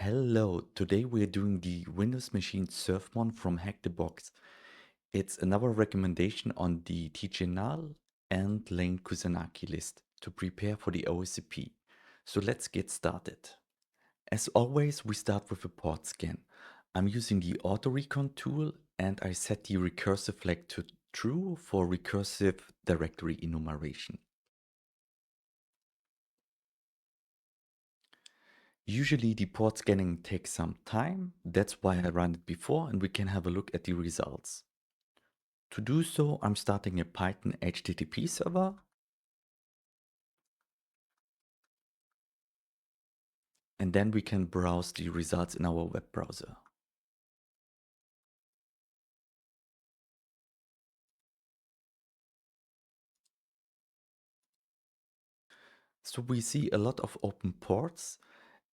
Hello, today we're doing the Windows Machine Servmon from Hack the Box. It's another recommendation on the TJNull and LainKusanagi list to prepare for the OSCP. So let's get started. As always, we start with a port scan. I'm using the auto recon tool and I set the recursive flag to true for recursive directory enumeration. Usually the port scanning takes some time, that's why I ran it before and we can have a look at the results. To do so, I'm starting a Python HTTP server and then we can browse the results in our web browser. So we see a lot of open ports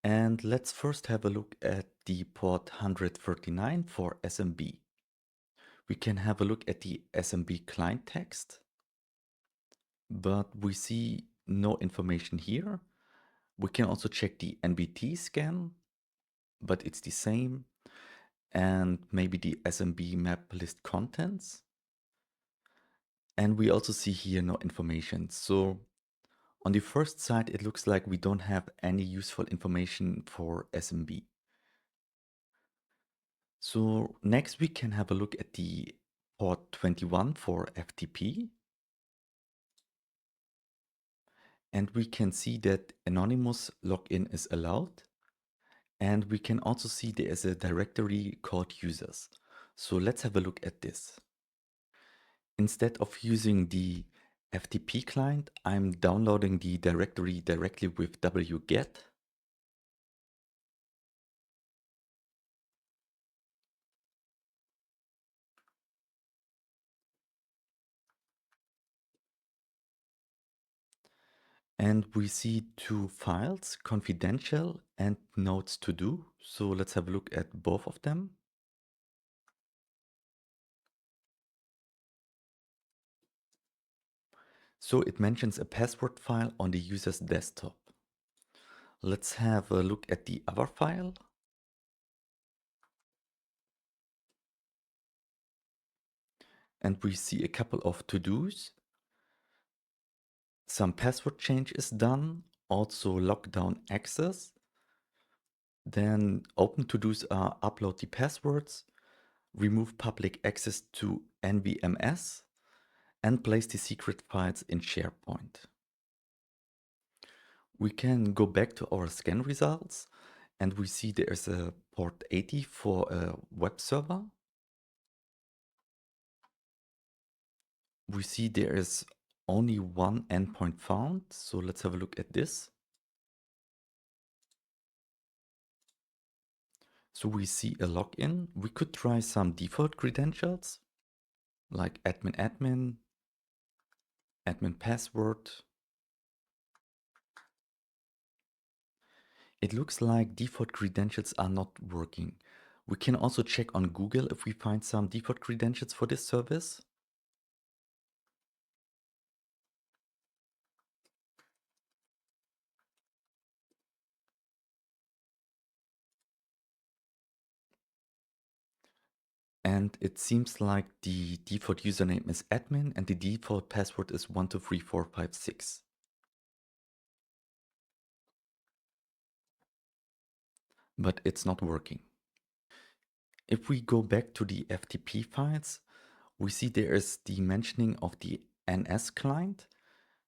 and let's first have a look at the port 139 for SMB. We can have a look at the SMB client text, but we see no information here. We can also check the NBT scan, but it's the same, and maybe the SMB map list contents. And we also see here no information. So on the first side, it looks like we don't have any useful information for SMB. So next we can have a look at the port 21 for FTP. And we can see that anonymous login is allowed. And we can also see there is a directory called users. So let's have a look at this. Instead of using the FTP client, I'm downloading the directory directly with wget. And we see two files, confidential and notes to do. So let's have a look at both of them. So it mentions a password file on the user's desktop. Let's have a look at the other file. And we see a couple of to-dos. Some password change is done, also lockdown access. Then open to-dos are upload the passwords, remove public access to NVMS, and place the secret files in SharePoint. We can go back to our scan results and we see there's a port 80 for a web server. We see there is only one endpoint found, so let's have a look at this. So we see a login. We could try some default credentials like admin, admin password. It looks like default credentials are not working. We can also check on Google if we find some default credentials for this service. And it seems like the default username is admin and the default password is 123456. But it's not working. If we go back to the FTP files, we see there is the mentioning of the NS client.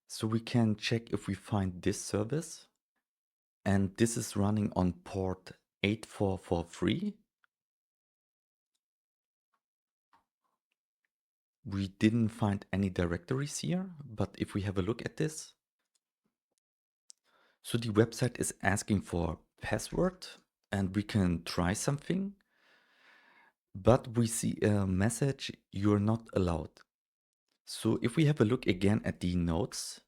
So we can check if we find this service. And this is running on port 8443. We didn't find any directories here, but if we have a look at this, so the website is asking for password and we can try something, but we see a message, you're not allowed. So if we have a look again at the notes,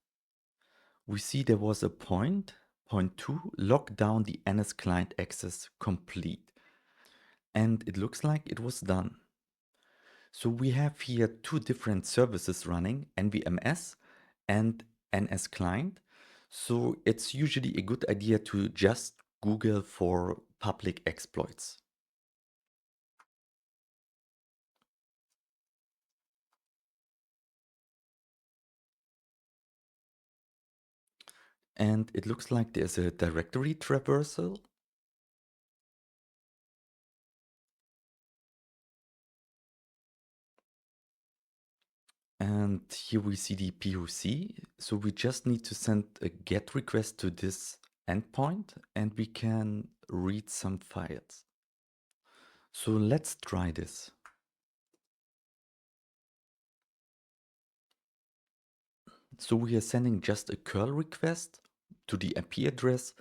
we see there was a point 2, lock down the NS client access complete. And it looks like it was done. So we have here two different services running, NVMS and NS client. So it's usually a good idea to just Google for public exploits. And it looks like there's a directory traversal. And here we see the POC. So we just need to send a GET request to this endpoint and we can read some files. So let's try this. So we are sending just a curl request to the IP address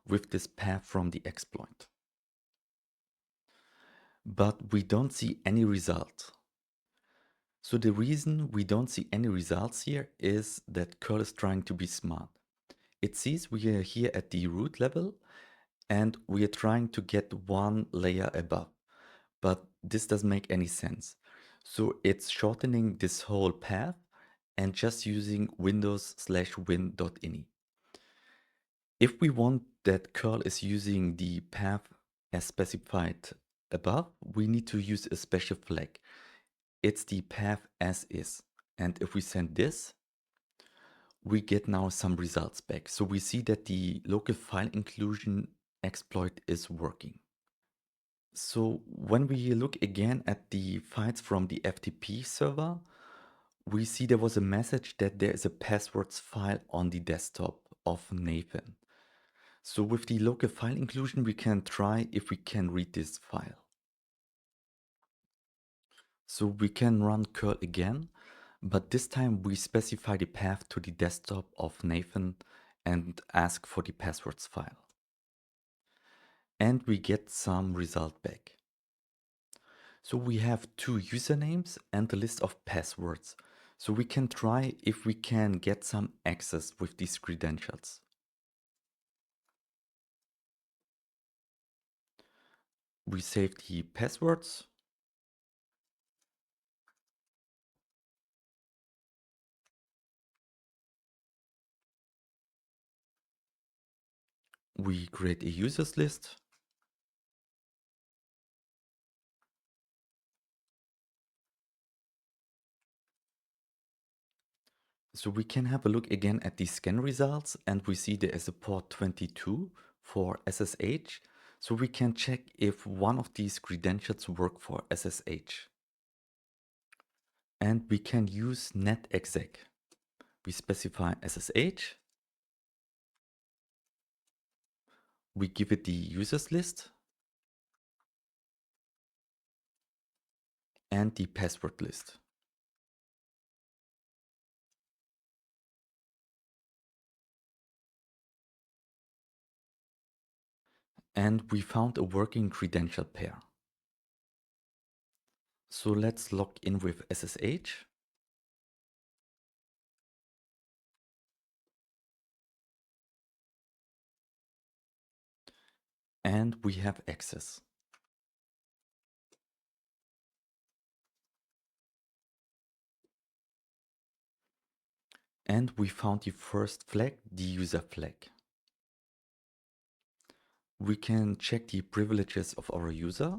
with this path from the exploit. But we don't see any result. So the reason we don't see any results here is that curl is trying to be smart. It sees we are here at the root level and we are trying to get one layer above, but this doesn't make any sense. So it's shortening this whole path and just using windows/win.ini. If we want that curl is using the path as specified above, we need to use a special flag. It's the path as is. And if we send this, we get now some results back. So we see that the local file inclusion exploit is working. So when we look again at the files from the FTP server, we see there was a message that there is a passwords file on the desktop of Nathan. So with the local file inclusion, we can try if we can read this file. So we can run curl again, but this time we specify the path to the desktop of Nathan and ask for the passwords file. And we get some result back. So we have two usernames and a list of passwords. So we can try if we can get some access with these credentials. We save the passwords. We create a users list. So we can have a look again at the scan results and we see there is a port 22 for SSH. So we can check if one of these credentials work for SSH. And we can use netexec. We specify SSH. We give it the users list and the password list. And we found a working credential pair. So let's log in with SSH. And we have access. And we found the first flag, the user flag. We can check the privileges of our user.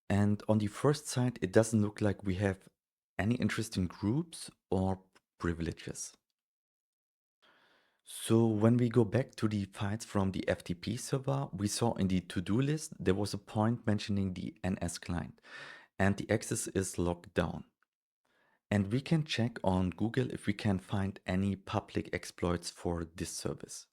And on the first side, it doesn't look like we have any interesting groups or privileges. So when we go back to the files from the FTP server, we saw in the to-do list, there was a point mentioning the NS client and the access is locked down. And we can check on Google if we can find any public exploits for this service.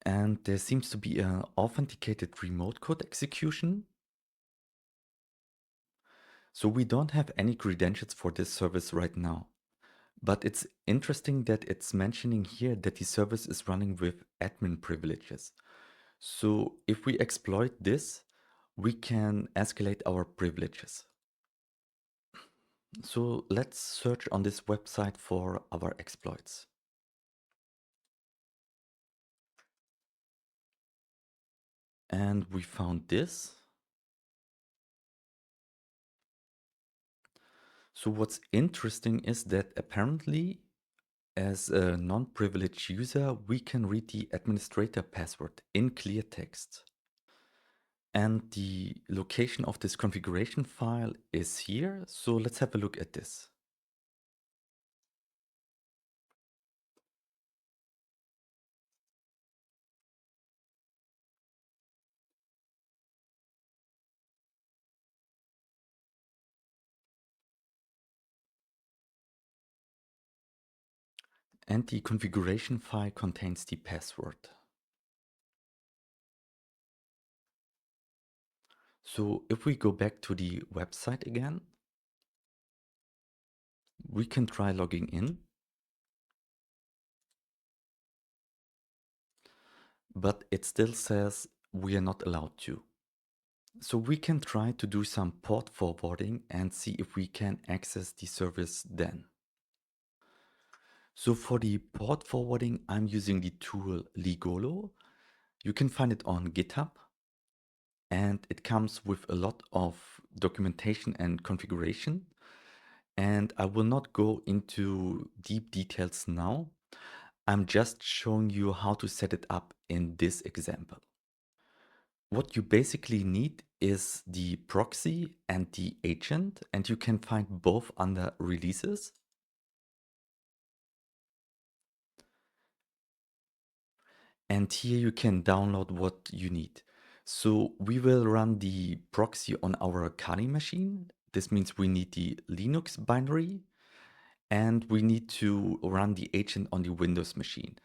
And there seems to be an authenticated remote code execution. So we don't have any credentials for this service right now. But it's interesting that it's mentioning here that the service is running with admin privileges. So if we exploit this, we can escalate our privileges. So let's search on this website for our exploits. And we found this. So what's interesting is that apparently, as a non-privileged user, we can read the administrator password in clear text. And the location of this configuration file is here. So let's have a look at this. And the configuration file contains the password. So if we go back to the website again, we can try logging in, but it still says we are not allowed to. So we can try to do some port forwarding and see if we can access the service then. So for the port forwarding, I'm using the tool Ligolo. You can find it on GitHub, and it comes with a lot of documentation and configuration. And I will not go into deep details now. I'm just showing you how to set it up in this example. What you basically need is the proxy and the agent, and you can find both under releases. And here you can download what you need. So we will run the proxy on our Kali machine. This means we need the Linux binary, and we need to run the agent on the Windows machine.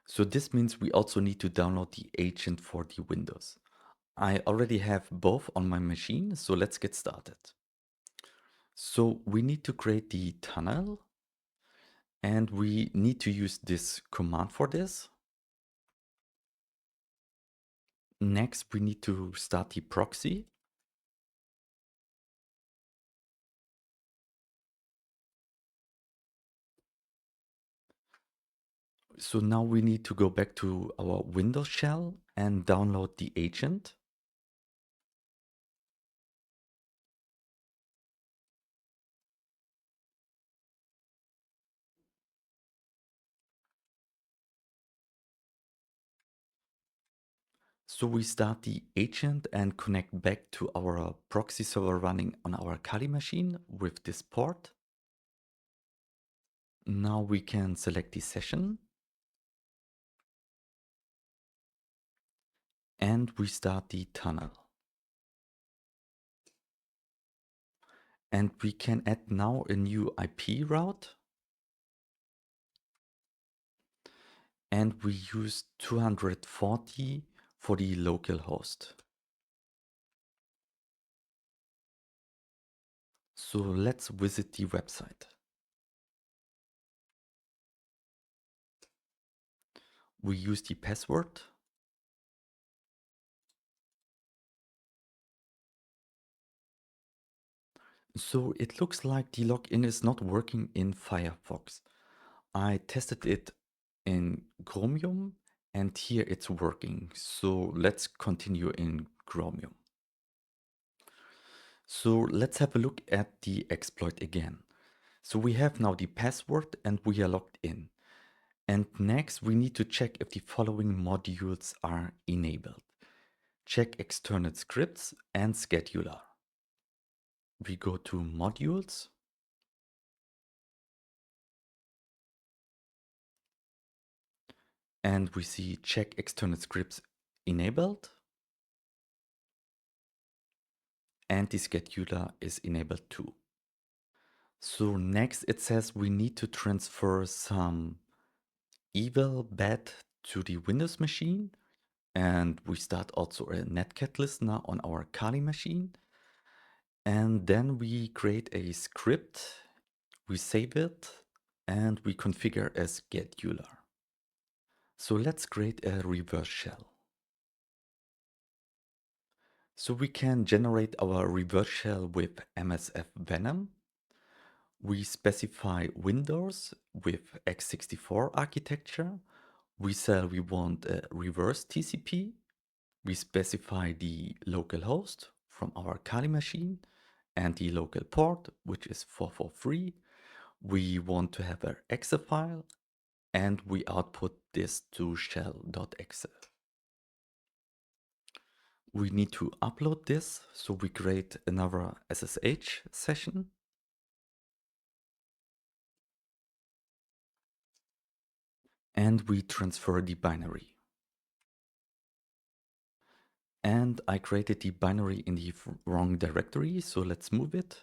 So this means we also need to download the agent for the Windows. I already have both on my machine, so let's get started. So we need to create the tunnel, and we need to use this command for this. Next, we need to start the proxy. So now we need to go back to our Windows shell and download the agent. So we start the agent and connect back to our proxy server running on our Kali machine with this port. Now we can select the session and we start the tunnel. And we can add now a new IP route. And we use 240 for the local host. So let's visit the website. We use the password. So it looks like the login is not working in Firefox. I tested it in Chromium and here it's working. So let's continue in Chromium. So let's have a look at the exploit again. So we have now the password and we are logged in. And next we need to check if the following modules are enabled. Check external scripts and scheduler. We go to modules. And we see check external scripts enabled. And the scheduler is enabled too. So next it says we need to transfer some eval bad to the Windows machine. And we start also a netcat listener on our Kali machine. And then we create a script, we save it, and we configure a scheduler. So let's create a reverse shell. So we can generate our reverse shell with MSF Venom. We specify Windows with x64 architecture. We say we want a reverse TCP. We specify the local host from our Kali machine and the local port, which is 443. We want to have an exe file and we output this to shell.exe. We need to upload this, so we create another SSH session. And we transfer the binary. And I created the binary in the wrong directory, so let's move it.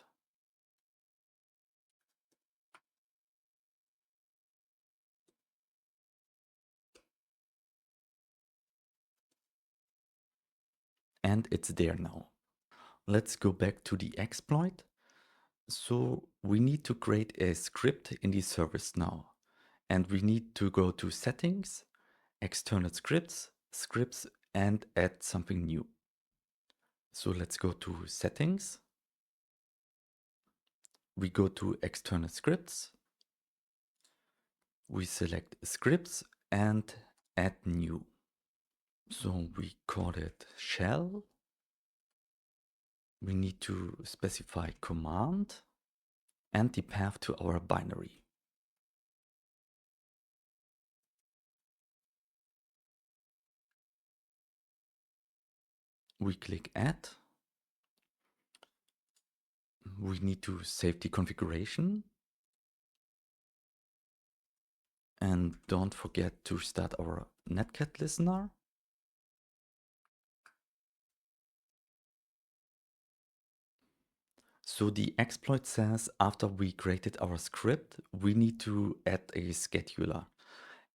And it's there now. Let's go back to the exploit. So we need to create a script in the service now. And we need to go to settings, external scripts, and add something new. So let's go to settings. We go to external scripts. We select scripts and add new. So we call it shell. We need to specify command and the path to our binary. We click add. We need to save the configuration. And don't forget to start our netcat listener. So the exploit says after we created our script, we need to add a scheduler.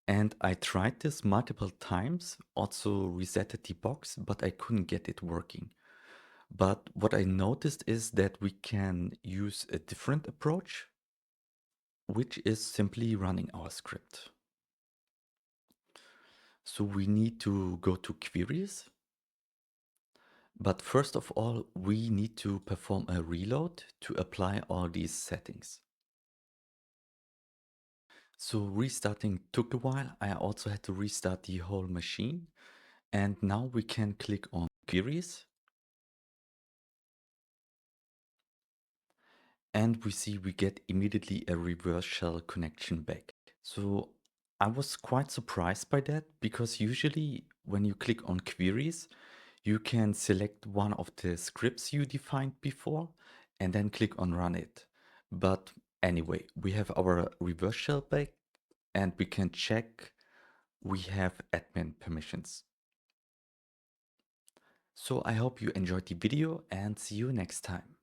And I tried this multiple times, also resetted the box, but I couldn't get it working. But what I noticed is that we can use a different approach, which is simply running our script. So we need to go to queries. But first of all, we need to perform a reload to apply all these settings. So restarting took a while. I also had to restart the whole machine. And now we can click on queries. And we see we get immediately a reverse shell connection back. So I was quite surprised by that, because usually when you click on queries, you can select one of the scripts you defined before and then click on run it. But anyway, we have our reverse shell back and we can check we have admin permissions. So I hope you enjoyed the video and see you next time.